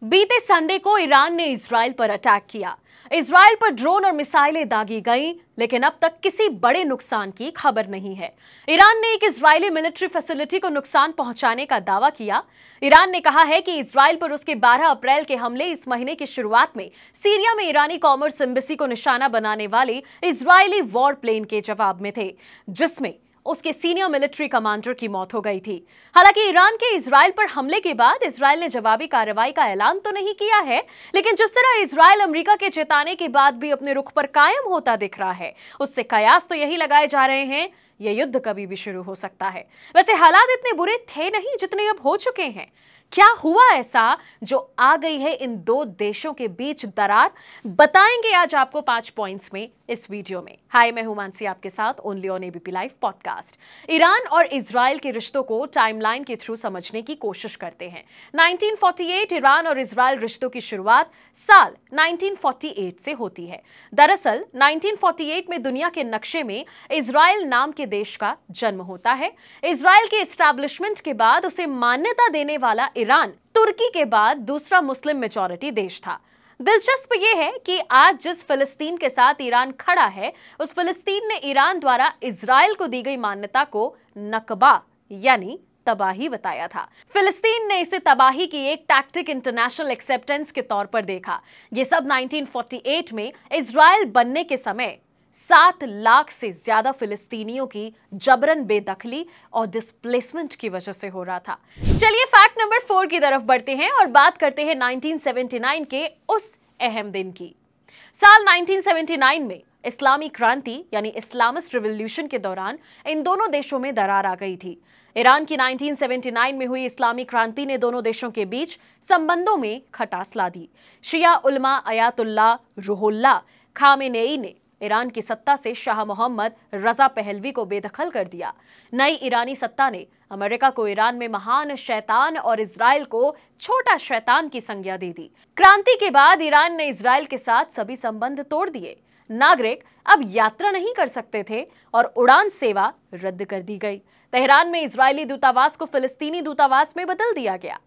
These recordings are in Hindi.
बीते संडे को ईरान ने इजराइल पर अटैक किया। इजराइल पर ड्रोन और मिसाइलें दागी गईं, लेकिन अब तक किसी बड़े नुकसान की खबर नहीं है। ईरान ने एक इजरायली मिलिट्री फैसिलिटी को नुकसान पहुंचाने का दावा किया। ईरान ने कहा है कि इजराइल पर उसके 12 अप्रैल के हमले इस महीने की शुरुआत में सीरिया में ईरानी कॉमर्स एम्बेसी को निशाना बनाने वाले इजरायली वॉर प्लेन के जवाब में थे, जिसमें उसके सीनियर मिलिट्री कमांडर की मौत हो गई थी। हालांकि ईरान के इजराइल पर हमले के बाद इजराइल ने जवाबी कार्रवाई का ऐलान तो नहीं किया है, लेकिन जिस तरह इजराइल अमेरिका के चेताने के बाद भी अपने रुख पर कायम होता दिख रहा है, उससे कयास तो यही लगाए जा रहे हैं यह युद्ध कभी भी शुरू हो सकता है। वैसे हालात इतने बुरे थे नहीं जितने अब हो चुके हैं। क्या हुआ ऐसा जो आ गई है इन दो देशों के बीच दरार, बताएंगे आज आपको 5 पॉइंट्स में इस वीडियो में। हाय, मैं हूं मानसी, आपके साथ only on ABP live podcast. Iran और इजराइल के रिश्तों को टाइमलाइन के थ्रू समझने की कोशिश करते हैं। 1948 ईरान और इजराइल रिश्तों की शुरुआत साल 1948 से होती है। दरअसल 1948 में दुनिया के नक्शे में इजराइल नाम के देश का जन्म होता है। इजराइल के एस्टैब्लिशमेंट के बाद उसे मान्यता देने वाला ईरान तुर्की के बाद दूसरा मुस्लिम मेजॉरिटी देश था। दिलचस्प यह है कि आज जिस फिलिस्तीन के साथ ईरान खड़ा है, उस फिलिस्तीन ने ईरान द्वारा इजराइल को दी गई मान्यता को नकबा यानी तबाही बताया था। फिलिस्तीन ने इसे तबाही की एक टैक्टिक इंटरनेशनल एक्सेप्टेंस के तौर पर देखा। यह सब 1948 में इजराइल बनने के समय 7 लाख से ज्यादा फिलिस्तीनियों की जबरन बेदखली और डिस्प्लेसमेंट की वजह से हो रहा था। चलिए फैक्ट नंबर 4 की तरफ बढ़ते हैं और बात करते हैं 1979 के उस अहम दिन की। साल 1979 में इस्लामी क्रांति यानी इस्लामिस्ट रिवॉल्यूशन के दौरान इन दोनों देशों में दरार आ गई थी। ईरान की 1979 में हुई इस्लामी क्रांति ने दोनों देशों के बीच संबंधों में खटास ला दी। शिया उलमा अयातुल्लाह रूहुल्लाह खामेनेई ने ईरान की सत्ता से शाह मोहम्मद रजा पहलवी को बेदखल कर दिया। नई ईरानी सत्ता ने अमेरिका को ईरान में महान शैतान और इजराइल को छोटा शैतान की संज्ञा दे दी। क्रांति के बाद ईरान ने इजराइल के साथ सभी संबंध तोड़ दिए। नागरिक अब यात्रा नहीं कर सकते थे और उड़ान सेवा रद्द कर दी गई। तेहरान में इजरायली दूतावास को फिलिस्तीनी दूतावास में बदल दिया गया।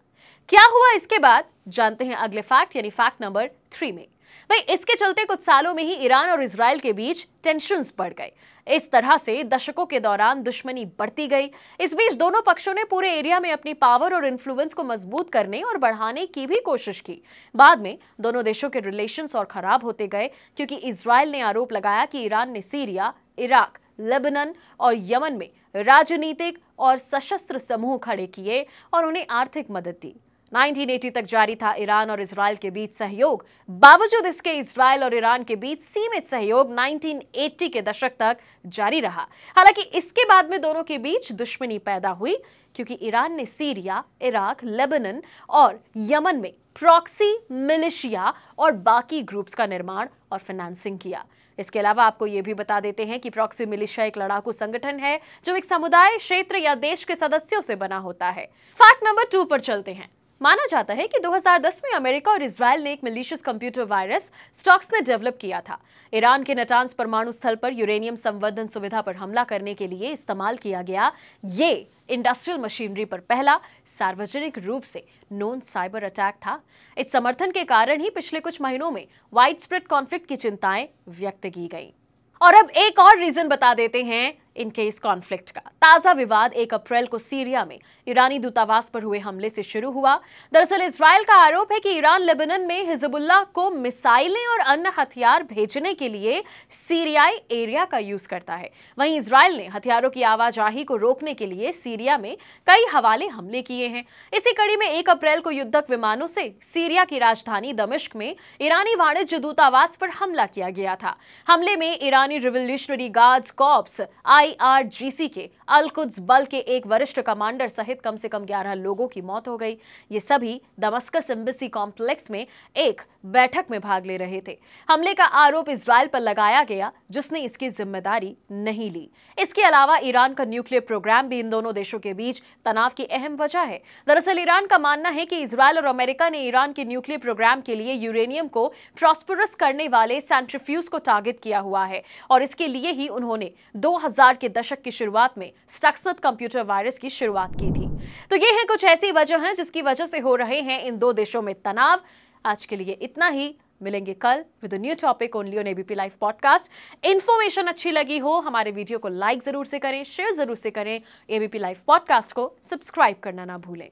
क्या हुआ इसके बाद, जानते हैं अगले फैक्ट यानी फैक्ट नंबर 3 में। भाई, इसके चलते कुछ सालों में ही ईरान और इजराइल के बीच टेंशन्स बढ़ गए। इस तरह से दशकों के दौरान दुश्मनी बढ़ती गई। इस बीच दोनों पक्षों ने पूरे एरिया में अपनी पावर और इन्फ्लुएंस को मजबूत करने और बढ़ाने की भी कोशिश की। बाद में दोनों देशों के रिलेशंस और खराब होते गए, क्योंकि इजराइल ने आरोप लगाया कि ईरान ने सीरिया, इराक, लेबनान और यमन में राजनीतिक और सशस्त्र समूह खड़े किए और उन्हें आर्थिक मदद दी। 1980 तक जारी था ईरान और इजराइल के बीच सहयोग। बावजूद इसके इजराइल और ईरान के बीच सीमित सहयोग 1980 के दशक तक जारी रहा। हालांकि इसके बाद में दोनों के बीच दुश्मनी पैदा हुई, क्योंकि ईरान ने सीरिया, इराक, लेबनान और यमन में प्रॉक्सी मिलिशिया और बाकी ग्रुप्स का निर्माण और फाइनेंसिंग किया। इसके अलावा आपको यह भी बता देते हैं कि प्रॉक्सी मिलिशिया एक लड़ाकू संगठन है जो एक समुदाय, क्षेत्र या देश के सदस्यों से बना होता है। फैक्ट नंबर 2 पर चलते हैं। माना जाता है कि 2010 में अमेरिका और इजराइल ने एक मलिशियस कंप्यूटर वायरस स्टक्सनेट ने डेवलप किया था। ईरान के नटांज परमाणु स्थल पर यूरेनियम संवर्धन सुविधा पर हमला करने के लिए इस्तेमाल किया गया ये इंडस्ट्रियल मशीनरी पर पहला सार्वजनिक रूप से नोन साइबर अटैक था। इस समर्थन के कारण ही पिछले कुछ महीनों में वाइड स्प्रेड कॉन्फ्लिक्ट की चिंताएं व्यक्त की गई। और अब एक और रीजन बता देते हैं इनके इस कॉन्फ्लिक्ट का। ताजा विवाद 1 अप्रैल को सीरिया में ईरानी दूतावास पर हुए हमले से शुरू हुआ। दरअसल इजराइल का आरोप है कि ईरान लेबनान में हिजबुल्लाह को मिसाइलें और अन्य हथियार भेजने के लिए सीरियाई एरिया का यूज करता है। वहीं इजराइल ने हथियारों की आवाजाही को रोकने के लिए सीरिया में कई हवाले हमले किए हैं। इसी कड़ी में 1 अप्रैल को युद्धक विमानों से सीरिया की राजधानी दमिश्क में ईरानी वाणिज्य दूतावास पर हमला किया गया था। हमले में ईरानी रिवोल्यूशनरी गार्ड्स कॉर्प्स IRGC के अल-कुद्स बल के एक वरिष्ठ कमांडर सहित कम से कम 11 लोगों की मौत हो गई। ये सभी दमस्कस एम्बेसी कॉम्प्लेक्स में एक बैठक में भाग ले रहे थे। हमले का आरोप इजराइल पर लगाया गया, जिसने इसकी जिम्मेदारी नहीं ली। इसके अलावा ईरान का न्यूक्लियर प्रोग्राम भी इन दोनों देशों के बीच तनाव की अहम वजह है। दरअसल ईरान का मानना है कि इजराइल और अमेरिका ने ईरान के न्यूक्लियर प्रोग्राम के लिए यूरेनियम को प्रॉस्परस करने वाले सेंट्रीफ्यूज को टारगेट किया हुआ है और इसके लिए ही उन्होंने 2000 2000 के दशक की शुरुआत में स्टक्सनेट कंप्यूटर वायरस की शुरुआत की थी। तो ये है कुछ ऐसी वजह हैं जिसकी वजह से हो रहे हैं इन दो देशों में तनाव। आज के लिए इतना ही, मिलेंगे कल with a new topic only on ABP live podcast. Information अच्छी लगी हो हमारे वीडियो को लाइक जरूर से करें, शेयर जरूर से करें, एबीपी लाइव पॉडकास्ट को सब्सक्राइब करना ना भूलें।